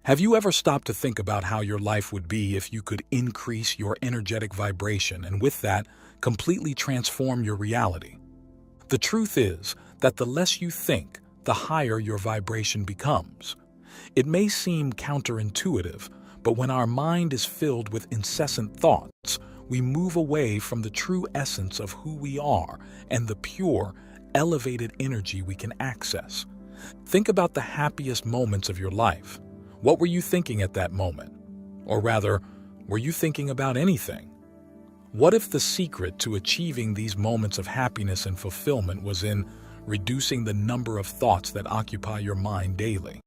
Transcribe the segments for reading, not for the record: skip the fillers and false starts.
Have you ever stopped to think about how your life would be if you could increase your energetic vibration and with that, completely transform your reality? The truth is that the less you think, the higher your vibration becomes. It may seem counterintuitive, but when our mind is filled with incessant thoughts, we move away from the true essence of who we are and the pure, elevated energy we can access. Think about the happiest moments of your life. What were you thinking at that moment? Or rather, were you thinking about anything? What if the secret to achieving these moments of happiness and fulfillment was in reducing the number of thoughts that occupy your mind daily?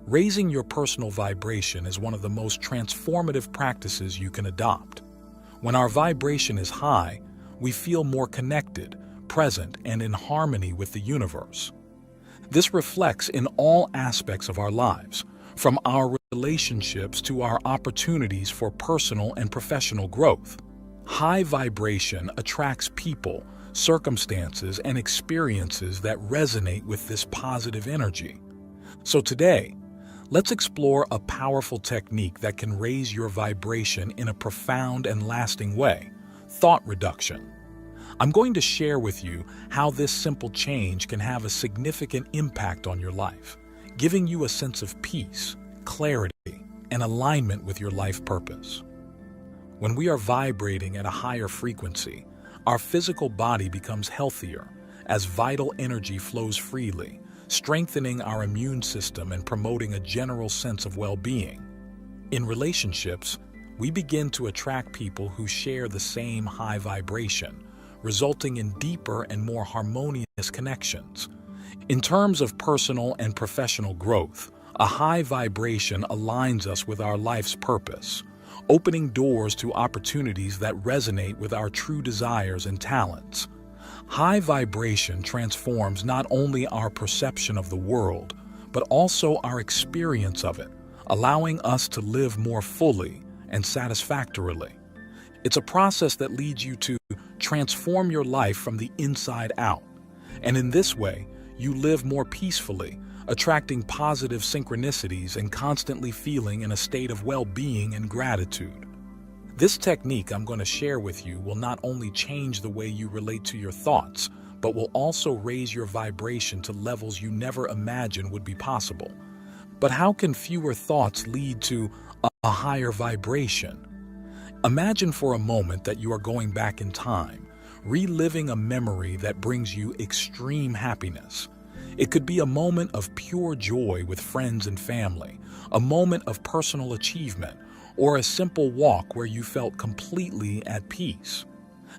Raising your personal vibration is one of the most transformative practices you can adopt. When our vibration is high, we feel more connected, present, and in harmony with the universe. This reflects in all aspects of our lives, from our relationships to our opportunities for personal and professional growth. High vibration attracts people, circumstances, and experiences that resonate with this positive energy. So today, let's explore a powerful technique that can raise your vibration in a profound and lasting way: thought reduction. I'm going to share with you how this simple change can have a significant impact on your life, giving you a sense of peace, clarity, and alignment with your life purpose. When we are vibrating at a higher frequency, our physical body becomes healthier as vital energy flows freely, strengthening our immune system and promoting a general sense of well-being. In relationships, we begin to attract people who share the same high vibration, resulting in deeper and more harmonious connections. In terms of personal and professional growth, a high vibration aligns us with our life's purpose, opening doors to opportunities that resonate with our true desires and talents. High vibration transforms not only our perception of the world, but also our experience of it, allowing us to live more fully and satisfactorily. It's a process that leads you to transform your life from the inside out. And in this way, you live more peacefully, attracting positive synchronicities and constantly feeling in a state of well-being and gratitude. This technique I'm going to share with you will not only change the way you relate to your thoughts, but will also raise your vibration to levels you never imagined would be possible. But how can fewer thoughts lead to a higher vibration? Imagine for a moment that you are going back in time, reliving a memory that brings you extreme happiness. It could be a moment of pure joy with friends and family, a moment of personal achievement, or a simple walk where you felt completely at peace.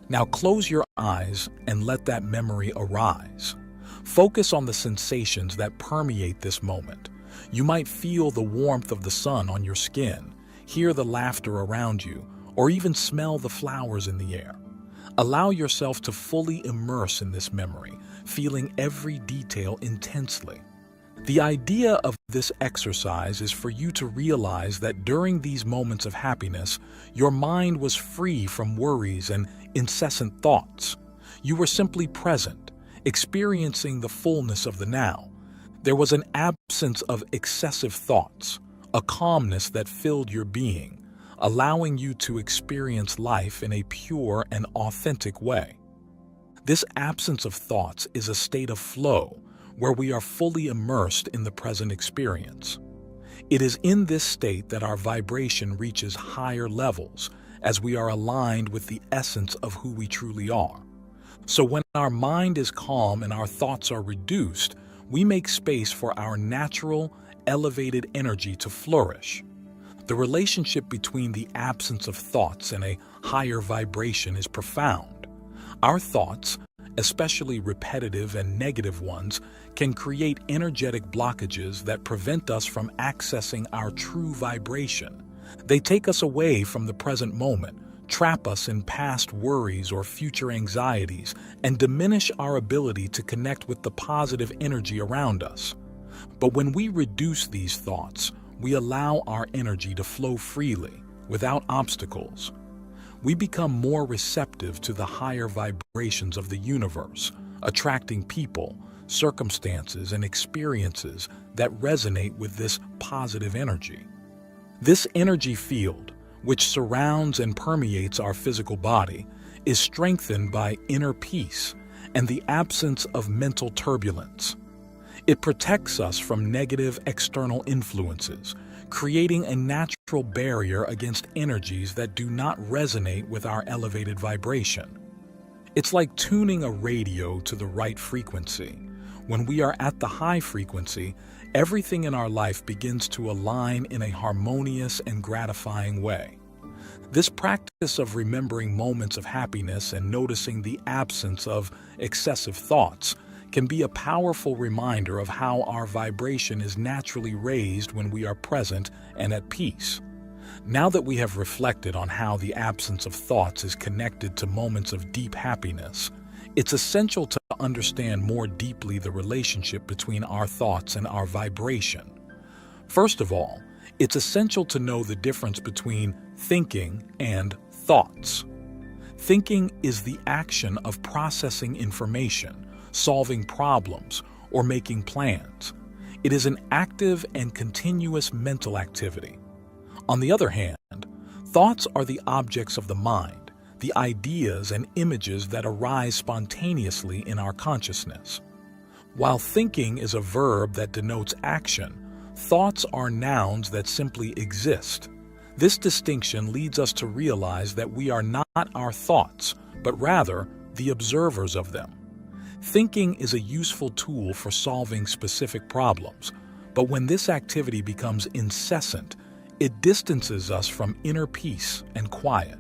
Now close your eyes and let that memory arise. Focus on the sensations that permeate this moment. You might feel the warmth of the sun on your skin, hear the laughter around you, or even smell the flowers in the air. Allow yourself to fully immerse in this memory, feeling every detail intensely. The idea of this exercise is for you to realize that during these moments of happiness, your mind was free from worries and incessant thoughts. You were simply present, experiencing the fullness of the now. There was an absence of excessive thoughts, a calmness that filled your being, allowing you to experience life in a pure and authentic way. This absence of thoughts is a state of flow, where we are fully immersed in the present experience. It is in this state that our vibration reaches higher levels, as we are aligned with the essence of who we truly are. So when our mind is calm and our thoughts are reduced, we make space for our natural, elevated energy to flourish. The relationship between the absence of thoughts and a higher vibration is profound. Our thoughts, especially repetitive and negative ones, can create energetic blockages that prevent us from accessing our true vibration. They take us away from the present moment, trap us in past worries or future anxieties, and diminish our ability to connect with the positive energy around us. But when we reduce these thoughts, we allow our energy to flow freely, without obstacles. We become more receptive to the higher vibrations of the universe, attracting people, circumstances, and experiences that resonate with this positive energy. This energy field, which surrounds and permeates our physical body, is strengthened by inner peace and the absence of mental turbulence. It protects us from negative external influences, creating a natural barrier against energies that do not resonate with our elevated vibration. It's like tuning a radio to the right frequency. When we are at the high frequency, everything in our life begins to align in a harmonious and gratifying way. This practice of remembering moments of happiness and noticing the absence of excessive thoughts can be a powerful reminder of how our vibration is naturally raised when we are present and at peace. Now that we have reflected on how the absence of thoughts is connected to moments of deep happiness, it's essential to understand more deeply the relationship between our thoughts and our vibration. First of all, it's essential to know the difference between thinking and thoughts. Thinking is the action of processing information, solving problems, or making plans. It is an active and continuous mental activity. On the other hand, thoughts are the objects of the mind, the ideas and images that arise spontaneously in our consciousness. While thinking is a verb that denotes action, thoughts are nouns that simply exist. This distinction leads us to realize that we are not our thoughts, but rather the observers of them. Thinking is a useful tool for solving specific problems, but when this activity becomes incessant, it distances us from inner peace and quiet.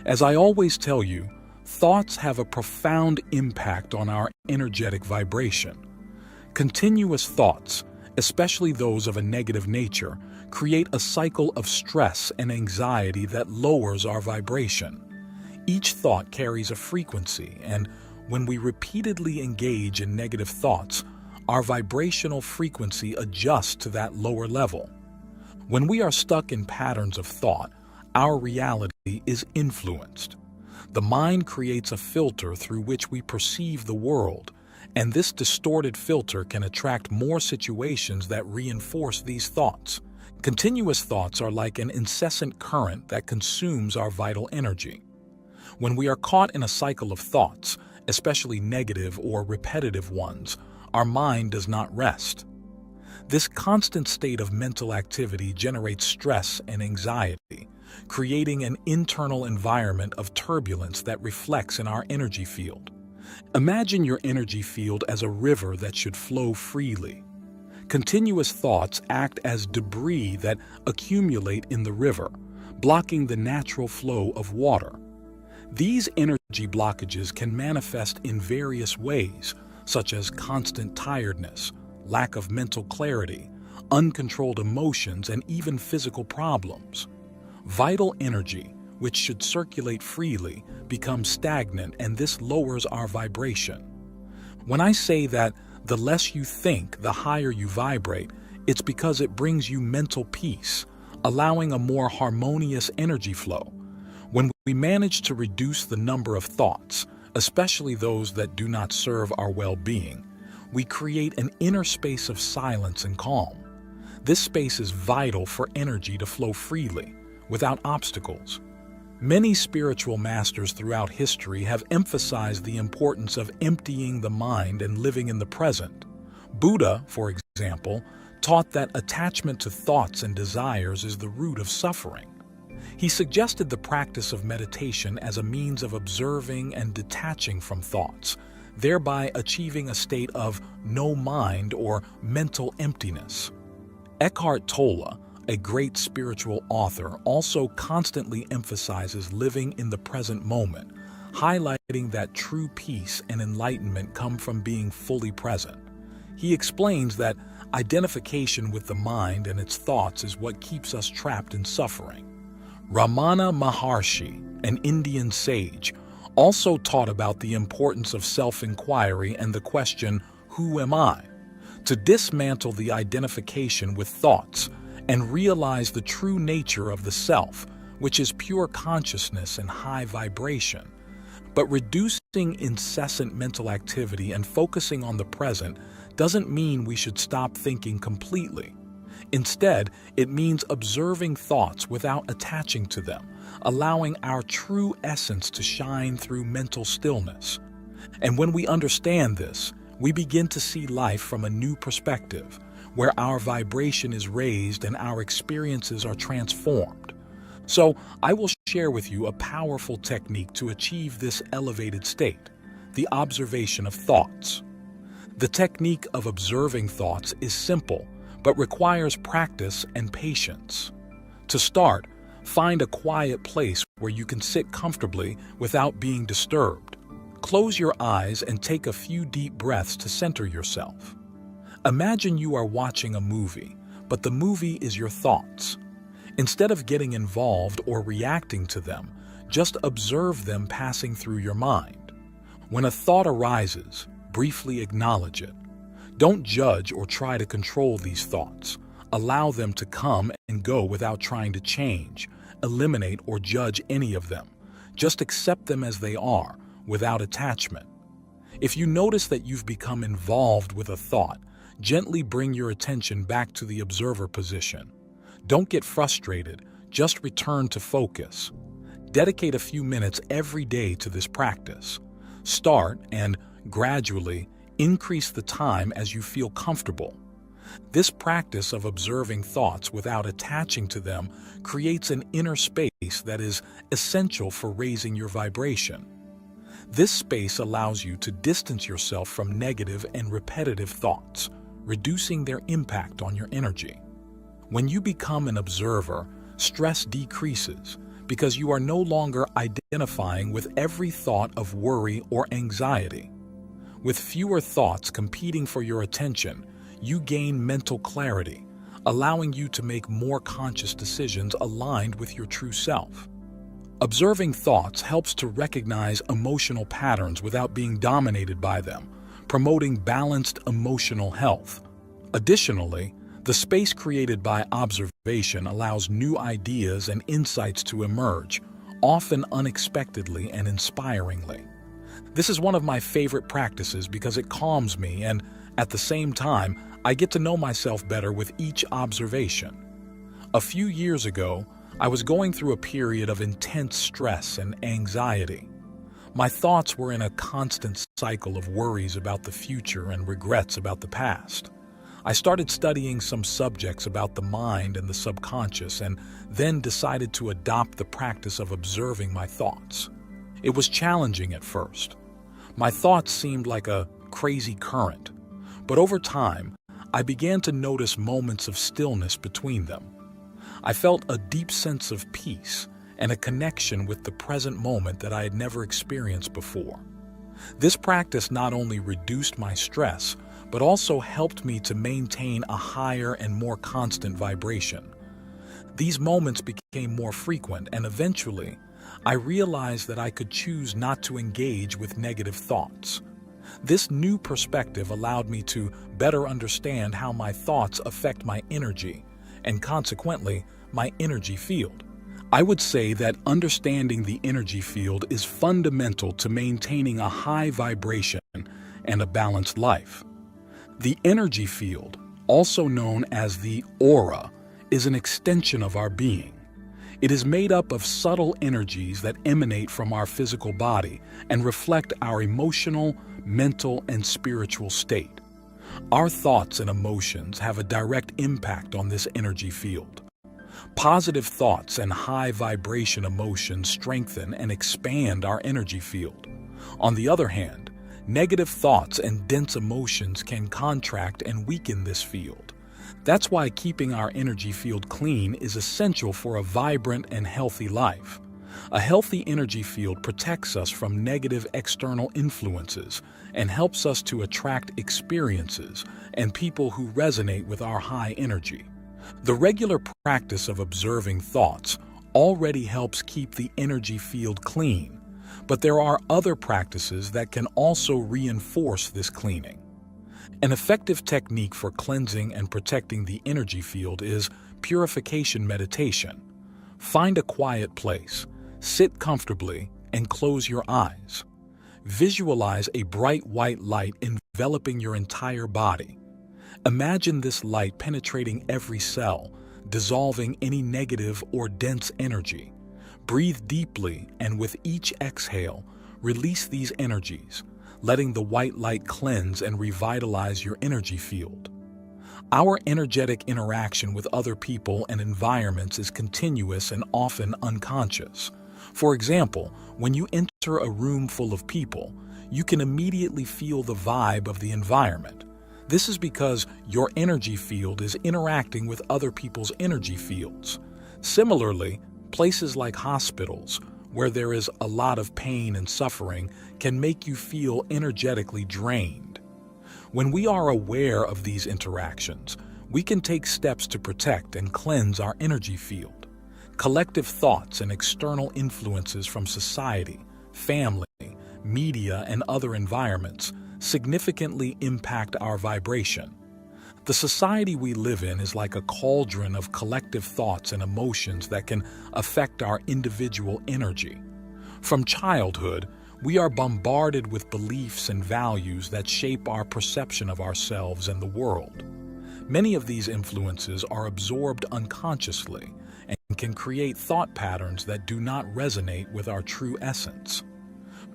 As I always tell you, thoughts have a profound impact on our energetic vibration. Continuous thoughts, especially those of a negative nature, create a cycle of stress and anxiety that lowers our vibration. Each thought carries a frequency, and when we repeatedly engage in negative thoughts, our vibrational frequency adjusts to that lower level. When we are stuck in patterns of thought, our reality is influenced. The mind creates a filter through which we perceive the world, and this distorted filter can attract more situations that reinforce these thoughts. Continuous thoughts are like an incessant current that consumes our vital energy. When we are caught in a cycle of thoughts, especially negative or repetitive ones, our mind does not rest. This constant state of mental activity generates stress and anxiety, creating an internal environment of turbulence that reflects in our energy field. Imagine your energy field as a river that should flow freely. Continuous thoughts act as debris that accumulate in the river, blocking the natural flow of water. These energy blockages can manifest in various ways, such as constant tiredness, lack of mental clarity, uncontrolled emotions, and even physical problems. Vital energy, which should circulate freely, becomes stagnant, and this lowers our vibration. When I say that the less you think, the higher you vibrate, it's because it brings you mental peace, allowing a more harmonious energy flow. When we manage to reduce the number of thoughts, especially those that do not serve our well-being, we create an inner space of silence and calm. This space is vital for energy to flow freely, without obstacles. Many spiritual masters throughout history have emphasized the importance of emptying the mind and living in the present. Buddha, for example, taught that attachment to thoughts and desires is the root of suffering. He suggested the practice of meditation as a means of observing and detaching from thoughts, thereby achieving a state of no mind or mental emptiness. Eckhart Tolle, a great spiritual author, also constantly emphasizes living in the present moment, highlighting that true peace and enlightenment come from being fully present. He explains that identification with the mind and its thoughts is what keeps us trapped in suffering. Ramana Maharshi, an Indian sage, also taught about the importance of self-inquiry and the question, "Who am I?" to dismantle the identification with thoughts and realize the true nature of the self, which is pure consciousness and high vibration. But reducing incessant mental activity and focusing on the present doesn't mean we should stop thinking completely. Instead, it means observing thoughts without attaching to them, allowing our true essence to shine through mental stillness. And when we understand this, we begin to see life from a new perspective, where our vibration is raised and our experiences are transformed. So, I will share with you a powerful technique to achieve this elevated state, the observation of thoughts. The technique of observing thoughts is simple, but requires practice and patience. To start, find a quiet place where you can sit comfortably without being disturbed. Close your eyes and take a few deep breaths to center yourself. Imagine you are watching a movie, but the movie is your thoughts. Instead of getting involved or reacting to them, just observe them passing through your mind. When a thought arises, briefly acknowledge it. Don't judge or try to control these thoughts. Allow them to come and go without trying to change, eliminate, or judge any of them. Just accept them as they are, without attachment. If you notice that you've become involved with a thought, gently bring your attention back to the observer position. Don't get frustrated, just return to focus. Dedicate a few minutes every day to this practice. Start and, gradually, increase the time as you feel comfortable. This practice of observing thoughts without attaching to them creates an inner space that is essential for raising your vibration. This space allows you to distance yourself from negative and repetitive thoughts, reducing their impact on your energy. When you become an observer, stress decreases because you are no longer identifying with every thought of worry or anxiety. With fewer thoughts competing for your attention, you gain mental clarity, allowing you to make more conscious decisions aligned with your true self. Observing thoughts helps to recognize emotional patterns without being dominated by them, promoting balanced emotional health. Additionally, the space created by observation allows new ideas and insights to emerge, often unexpectedly and inspiringly. This is one of my favorite practices because it calms me and, at the same time, I get to know myself better with each observation. A few years ago, I was going through a period of intense stress and anxiety. My thoughts were in a constant cycle of worries about the future and regrets about the past. I started studying some subjects about the mind and the subconscious and then decided to adopt the practice of observing my thoughts. It was challenging at first. My thoughts seemed like a crazy current, but over time, I began to notice moments of stillness between them. I felt a deep sense of peace and a connection with the present moment that I had never experienced before. This practice not only reduced my stress, but also helped me to maintain a higher and more constant vibration. These moments became more frequent, and eventually, I realized that I could choose not to engage with negative thoughts. This new perspective allowed me to better understand how my thoughts affect my energy, and consequently, my energy field. I would say that understanding the energy field is fundamental to maintaining a high vibration and a balanced life. The energy field, also known as the aura, is an extension of our being. It is made up of subtle energies that emanate from our physical body and reflect our emotional, mental, and spiritual state. Our thoughts and emotions have a direct impact on this energy field. Positive thoughts and high vibration emotions strengthen and expand our energy field. On the other hand, negative thoughts and dense emotions can contract and weaken this field. That's why keeping our energy field clean is essential for a vibrant and healthy life. A healthy energy field protects us from negative external influences and helps us to attract experiences and people who resonate with our high energy. The regular practice of observing thoughts already helps keep the energy field clean, but there are other practices that can also reinforce this cleaning. An effective technique for cleansing and protecting the energy field is purification meditation. Find a quiet place, sit comfortably, and close your eyes. visualize a bright white light enveloping your entire body. Imagine this light penetrating every cell, dissolving any negative or dense energy. Breathe deeply, and with each exhale, release these energies, letting the white light cleanse and revitalize your energy field. Our energetic interaction with other people and environments is continuous and often unconscious. For example, when you enter a room full of people, you can immediately feel the vibe of the environment. This is because your energy field is interacting with other people's energy fields. Similarly, places like hospitals, where there is a lot of pain and suffering, can make you feel energetically drained. When we are aware of these interactions, we can take steps to protect and cleanse our energy field. Collective thoughts and external influences from society, family, media, and other environments significantly impact our vibration. The society we live in is like a cauldron of collective thoughts and emotions that can affect our individual energy. From childhood, we are bombarded with beliefs and values that shape our perception of ourselves and the world. Many of these influences are absorbed unconsciously and can create thought patterns that do not resonate with our true essence.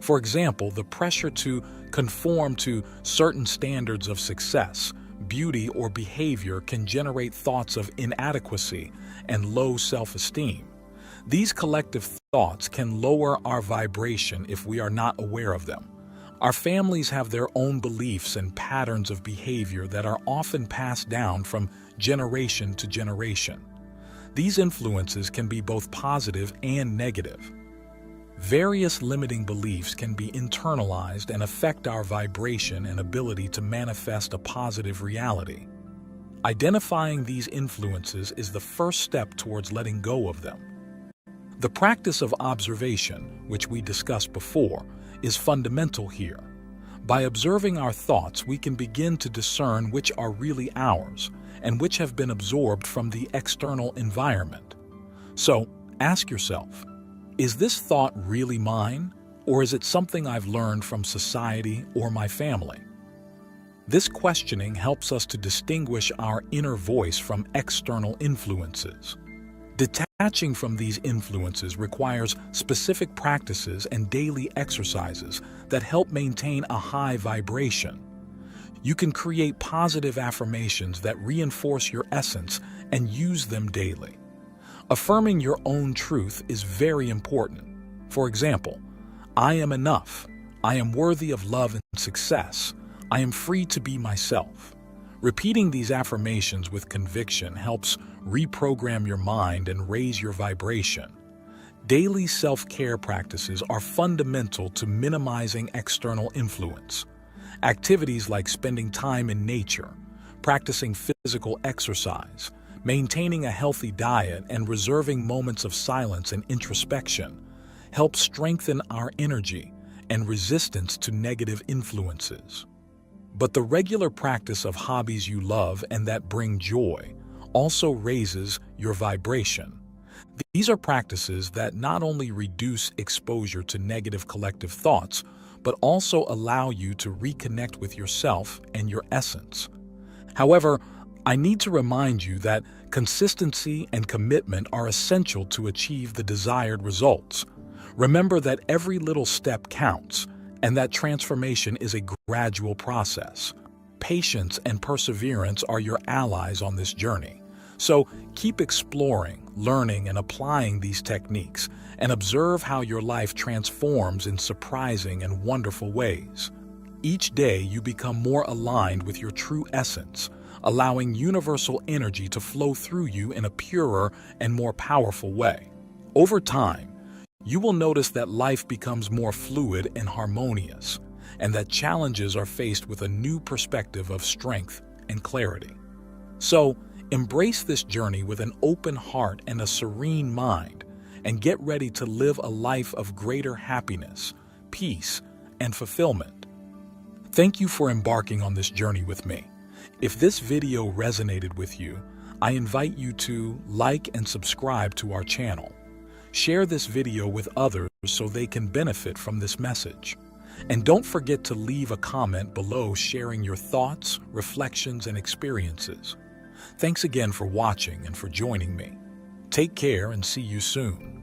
For example, the pressure to conform to certain standards of success, beauty, or behavior can generate thoughts of inadequacy and low self-esteem. These collective thoughts can lower our vibration if we are not aware of them. Our families have their own beliefs and patterns of behavior that are often passed down from generation to generation. These influences can be both positive and negative. Various limiting beliefs can be internalized and affect our vibration and ability to manifest a positive reality. Identifying these influences is the first step towards letting go of them. The practice of observation, which we discussed before, is fundamental here. By observing our thoughts, we can begin to discern which are really ours and which have been absorbed from the external environment. So, ask yourself, is this thought really mine, or is it something I've learned from society or my family? This questioning helps us to distinguish our inner voice from external influences. Detaching from these influences requires specific practices and daily exercises that help maintain a high vibration. You can create positive affirmations that reinforce your essence and use them daily. Affirming your own truth is very important. For example, I am enough. I am worthy of love and success. I am free to be myself. Repeating these affirmations with conviction helps reprogram your mind and raise your vibration. Daily self-care practices are fundamental to minimizing external influence. Activities like spending time in nature, practicing physical exercise, maintaining a healthy diet, and reserving moments of silence and introspection help strengthen our energy and resistance to negative influences. But the regular practice of hobbies you love and that bring joy also raises your vibration. These are practices that not only reduce exposure to negative collective thoughts, but also allow you to reconnect with yourself and your essence. However, I need to remind you that consistency and commitment are essential to achieve the desired results. Remember that every little step counts, and that transformation is a gradual process. Patience and perseverance are your allies on this journey. So keep exploring, learning, and applying these techniques, and observe how your life transforms in surprising and wonderful ways. Each day you become more aligned with your true essence, allowing universal energy to flow through you in a purer and more powerful way. Over time, you will notice that life becomes more fluid and harmonious, and that challenges are faced with a new perspective of strength and clarity. So, embrace this journey with an open heart and a serene mind, and get ready to live a life of greater happiness, peace, and fulfillment. Thank you for embarking on this journey with me. If this video resonated with you, I invite you to like and subscribe to our channel. Share this video with others so they can benefit from this message. And don't forget to leave a comment below sharing your thoughts, reflections, and experiences. Thanks again for watching and for joining me. Take care and see you soon.